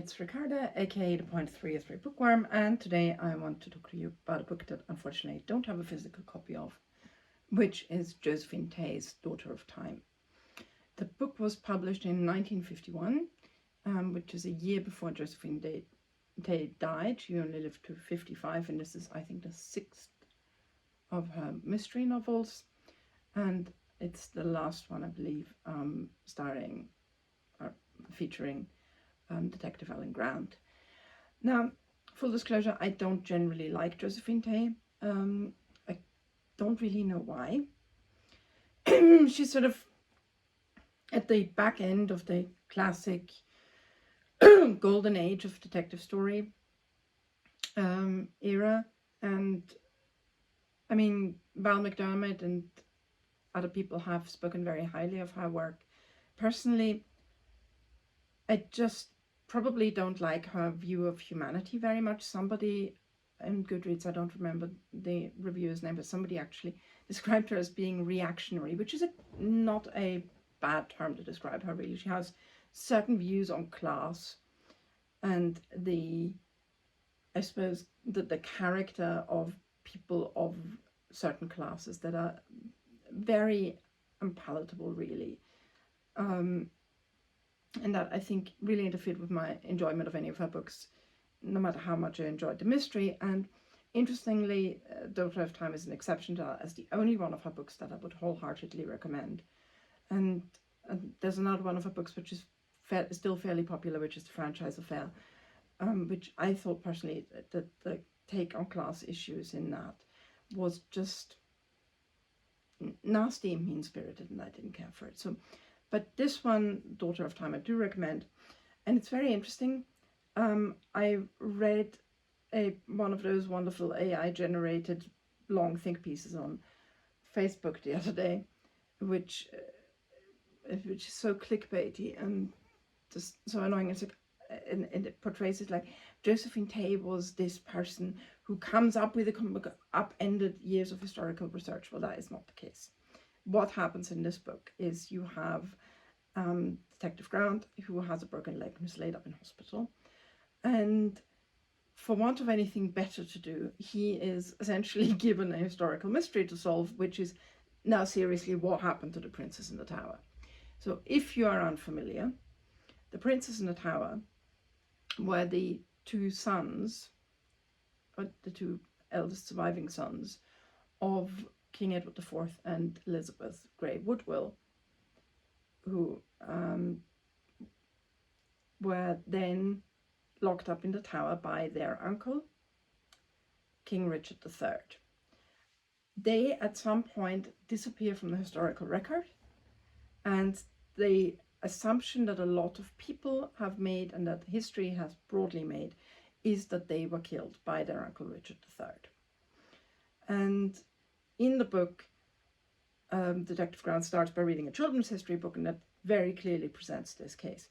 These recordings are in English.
it's Ricarda, aka the .33 Bookworm, and today I want to talk to you about a book that unfortunately I don't have a physical copy of, which is Josephine Tey's Daughter of Time. The book was published in 1951, which is a year before Josephine Tey died. She only lived to 55, and this is, I think, the sixth of her mystery novels, and it's the last one, I believe, starring or featuring Detective Alan Grant. Now, full disclosure, I don't generally like Josephine Tey. I don't really know why. She's sort of at the back end of the classic golden age of detective story era, and I mean, Val McDermott and other people have spoken very highly of her work. Personally, I just probably don't like her view of humanity very much. Somebody in Goodreads, I don't remember the reviewer's name, but somebody actually described her as being reactionary, which is not a bad term to describe her, really. She has certain views on class and I suppose, the character of people of certain classes that are very unpalatable, really. And that, I think, really interfered with my enjoyment of any of her books, no matter how much I enjoyed the mystery. And interestingly, Daughter of Time is an exception to that, as the only one of her books that I would wholeheartedly recommend. And there's another one of her books which is still fairly popular, which is The Franchise Affair, which I thought personally that the take on class issues in that was just nasty and mean-spirited, and I didn't care for it. But this one, Daughter of Time, I do recommend, and it's very interesting. I read one of those wonderful AI-generated long think pieces on Facebook the other day, which is so clickbaity and just so annoying. It's like, and it portrays it like Josephine Tey was this person who comes up with upended years of historical research. Well, that is not the case. What happens in this book is you have Detective Grant, who has a broken leg and is laid up in hospital. And for want of anything better to do, he is essentially given a historical mystery to solve, which is, now seriously, what happened to the Princess in the Tower? So if you are unfamiliar, the Princess in the Tower were the two sons, or the two eldest surviving sons, of King Edward IV and Elizabeth Grey Woodville, who were then locked up in the tower by their uncle, King Richard III. They at some point disappear from the historical record, and the assumption that a lot of people have made, and that history has broadly made, is that they were killed by their uncle Richard III. And in the book, Detective Grant starts by reading a children's history book, and that very clearly presents this case.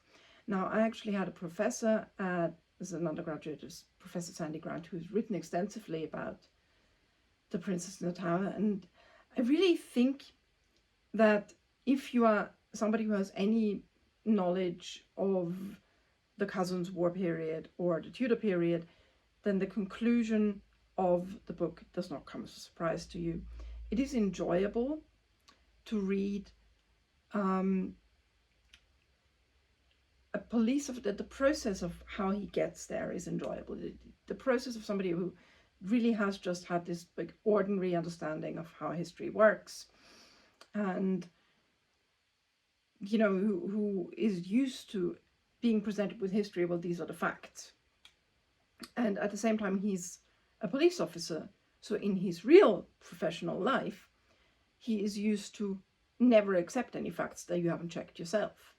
Now, I actually had a professor as an undergraduate, Professor Sandy Grant, who's written extensively about the Princess in the Tower, and I really think that if you are somebody who has any knowledge of the Cousins' War period or the Tudor period, then the conclusion of the book does not come as a surprise to you. It is enjoyable to read a police of the process of how he gets there is enjoyable. The process of somebody who really has just had this like ordinary understanding of how history works, and you know, who is used to being presented with history. Well, these are the facts, and at the same time he's a police officer, so in his real professional life he is used to never accept any facts that you haven't checked yourself.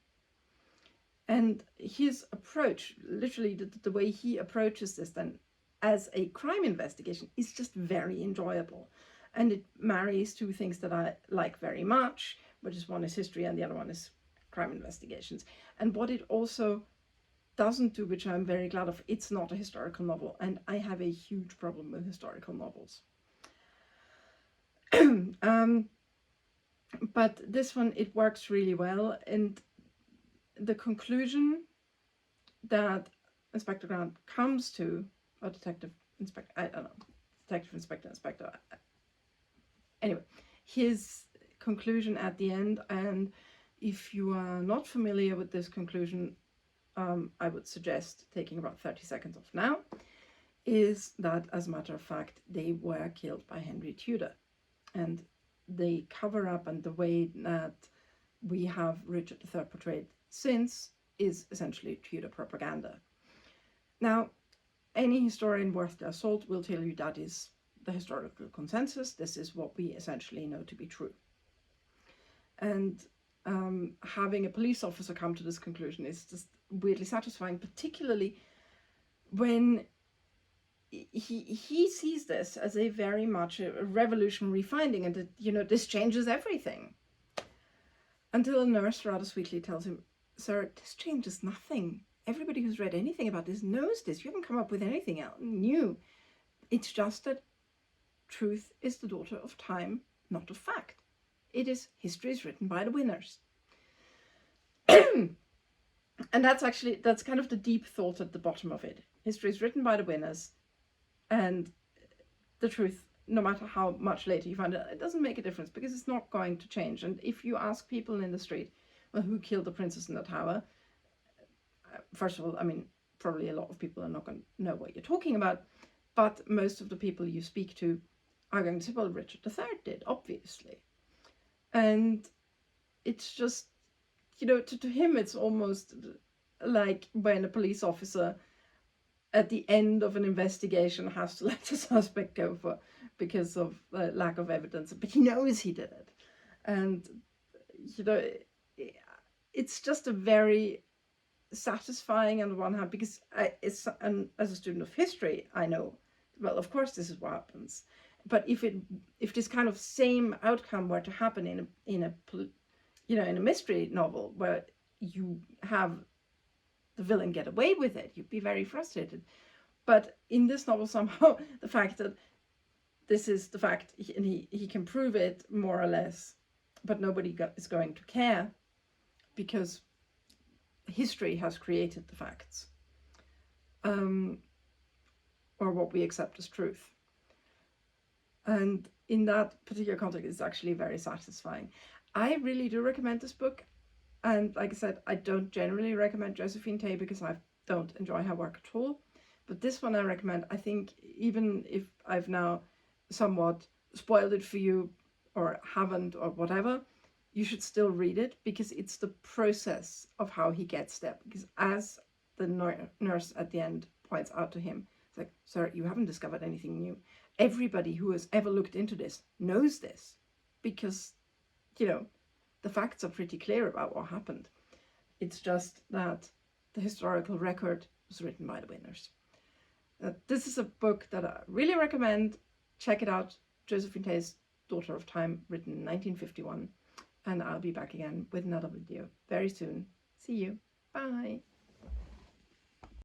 And his approach, literally the way he approaches this then as a crime investigation, is just very enjoyable. And it marries two things that I like very much, which is one is history and the other one is crime investigations. And what it also doesn't do, which I'm very glad of, it's not a historical novel. And I have a huge problem with historical novels. But this one, it works really well. And the conclusion that Inspector Grant comes to, or Detective Inspector, I don't know, Detective Inspector, anyway, his conclusion at the end, and if you are not familiar with this conclusion, I would suggest taking about 30 seconds off now, is that, as a matter of fact, they were killed by Henry Tudor. And the cover-up and the way that we have Richard III portrayed since is essentially Tudor propaganda. Now, any historian worth their salt will tell you that is the historical consensus. This is what we essentially know to be true. And having a police officer come to this conclusion is just weirdly satisfying, particularly when he sees this as a very much a revolutionary finding, and that, you know, this changes everything. Until a nurse rather sweetly tells him, "Sir, this changes nothing. Everybody who's read anything about this knows this. You haven't come up with anything else new. It's just that truth is the daughter of time, not of fact. It is history is written by the winners." And that's kind of the deep thought at the bottom of it. History is written by the winners, and the truth, no matter how much later you find it, it doesn't make a difference, because it's not going to change. And if you ask people in the street, well, who killed the princess in the tower? First of all, I mean, probably a lot of people are not going to know what you're talking about, but most of the people you speak to are going to say, well, Richard III did, obviously. And it's just, you know, to him, it's almost like when a police officer at the end of an investigation has to let the suspect go because of lack of evidence, but he knows he did it. And, you know, it's just a very satisfying on the one hand, because as a student of history, I know, well, of course this is what happens. But if this kind of same outcome were to happen in a mystery novel where you have the villain get away with it, you'd be very frustrated. But in this novel, somehow the fact that this is the fact, and he can prove it more or less, but nobody is going to care, because history has created the facts, or what we accept as truth. And in that particular context, it's actually very satisfying. I really do recommend this book. And like I said, I don't generally recommend Josephine Tey because I don't enjoy her work at all. But this one I recommend. I think even if I've now somewhat spoiled it for you, or haven't, or whatever, you should still read it, because it's the process of how he gets there. Because as the nurse at the end points out to him, it's like, "Sir, you haven't discovered anything new. Everybody who has ever looked into this knows this, because, you know, the facts are pretty clear about what happened. It's just that the historical record was written by the winners." This is a book that I really recommend. Check it out. Josephine Tey's Daughter of Time, written in 1951. And I'll be back again with another video very soon. See you. Bye.